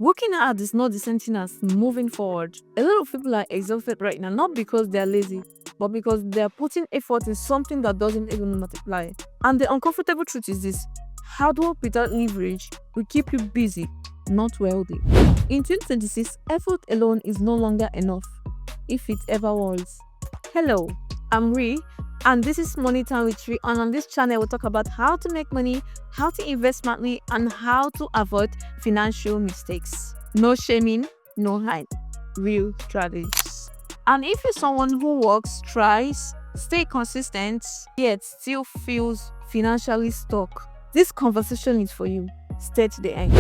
Working hard is not the same thing as moving forward. A lot of people are exhausted right now, not because they're lazy, but because they're putting effort in something that doesn't even multiply. And the uncomfortable truth is this: hard work without leverage will keep you busy, not wealthy. In 2026, effort alone is no longer enough, if it ever was. Hello, I'm Ree, and this is Money Time with Ree. And on this channel, we'll talk about how to make money, how to invest smartly, and how to avoid financial mistakes. No shaming, no hype, real strategies. And if you're someone who works, tries, stay consistent, yet still feels financially stuck, this conversation is for you. Stay to the end.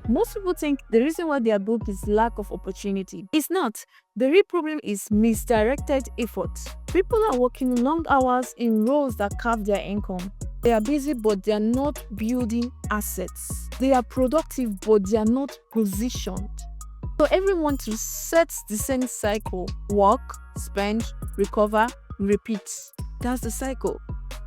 Most people think the reason why they are broke is lack of opportunity. It's not. The real problem is misdirected effort. People are working long hours in roles that carve their income. They are busy, but they are not building assets. They are productive, but they are not positioned. So everyone to set the same cycle: work, spend, recover, repeat. That's the cycle.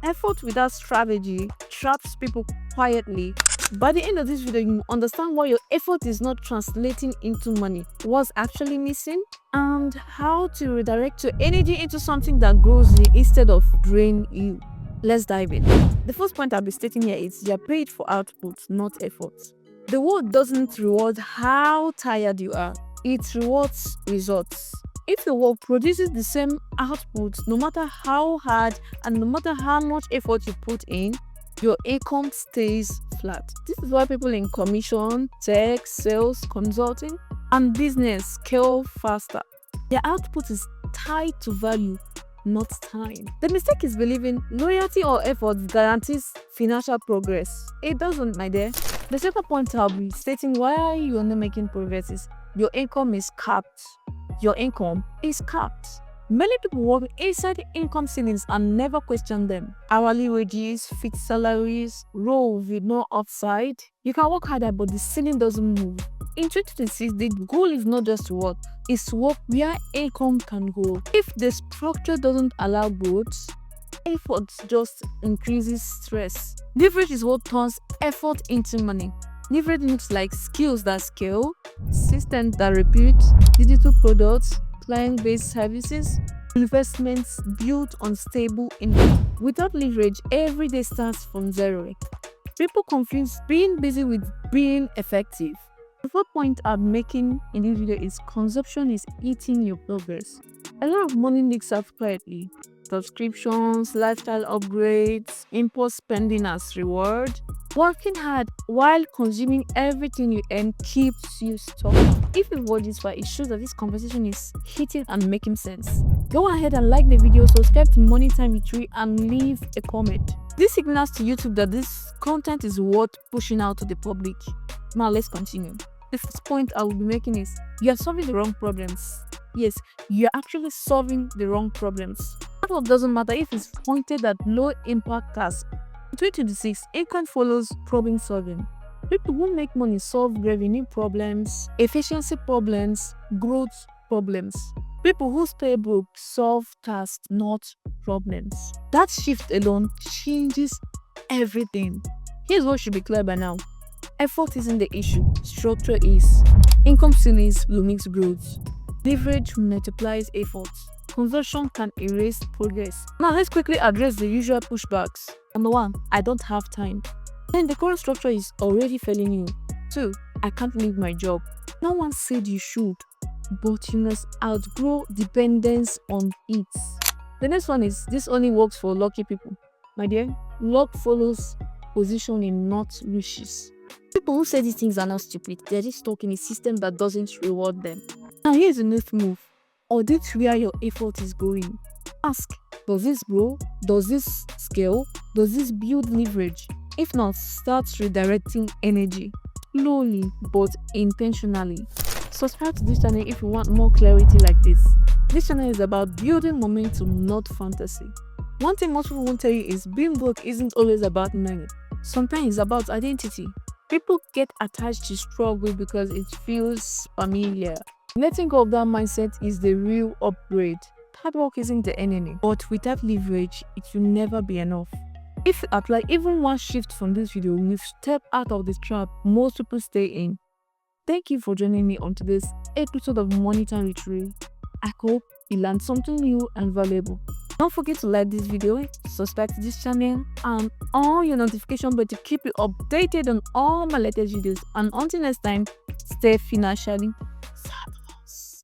Effort without strategy traps people quietly. By the end of this video, you understand why your effort is not translating into money, what's actually missing, and how to redirect your energy into something that grows you instead of drain you. Let's dive in. The first point I'll be stating here is you're paid for output, not effort. The world doesn't reward how tired you are, it rewards results. If your work produces the same output, no matter how hard and no matter how much effort you put in, your income stays flat. This is why people in commission, tech, sales, consulting, and business scale faster. Their output is tied to value, not time. The mistake is believing loyalty or effort guarantees financial progress. It doesn't, my dear. The second point I'll be stating why you are not making progress is your income is capped. Your income is capped. Many people work inside income ceilings and never question them. Hourly wages, fixed salaries, roles with no upside. You can work harder, but the ceiling doesn't move. In 2026, the goal is not just to work, it's to work where income can go. If the structure doesn't allow growth, effort just increases stress. Leverage is what turns effort into money. Leverage looks like skills that scale, systems that repeat, digital products, client-based services, investments built on stable income. Without leverage, every day starts from zero. People confuse being busy with being effective. The fourth point I'm making in this video is consumption is eating your progress. A lot of money leaks out quietly. Subscriptions, lifestyle upgrades, impulse spending as reward. Working hard while consuming everything you earn keeps you stuck. If you watch this far, it shows that this conversation is hitting and making sense. Go ahead and like the video, subscribe to Money Time with Ree, and leave a comment. This signals to YouTube that this content is worth pushing out to the public. Now let's continue. The first point I will be making is you are solving the wrong problems. Yes, you are actually solving the wrong problems. It doesn't matter if it's pointed at low impact tasks. In 2026, income follows problem solving. People who make money solve revenue problems, efficiency problems, growth problems. People who stay broke solve tasks, not problems. That shift alone changes everything. Here's what should be clear by now. Effort isn't the issue, structure is. Income ceilings limits growth. Leverage multiplies effort. Consumption can erase progress. Now let's quickly address the usual pushbacks. Number 1, I don't have time. Then the current structure is already failing you. 2, I can't leave my job. No one said you should, but you must outgrow dependence on it. The next one is this only works for lucky people. My dear, luck follows positioning, not wishes. People who say these things are not stupid. They're just stuck in a system that doesn't reward them. Now here's the next move. Audit where your effort is going. Ask, does this grow? Does this scale? Does this build leverage? If not, start redirecting energy. Slowly but intentionally. Subscribe to this channel if you want more clarity like this. This channel is about building momentum, not fantasy. One thing most people won't tell you is being broke isn't always about money. Sometimes it's about identity. People get attached to struggle because it feels familiar. Letting go of that mindset is the real upgrade. Hard work isn't the enemy, but without leverage, it will never be enough. If you apply even one shift from this video, you step out of the trap most people stay in. Thank you for joining me on today's episode of Monetary Tree. I hope you learned something new and valuable. Don't forget to like this video, subscribe to this channel, and on your notification bell to keep you updated on all my latest videos. And until next time, stay financially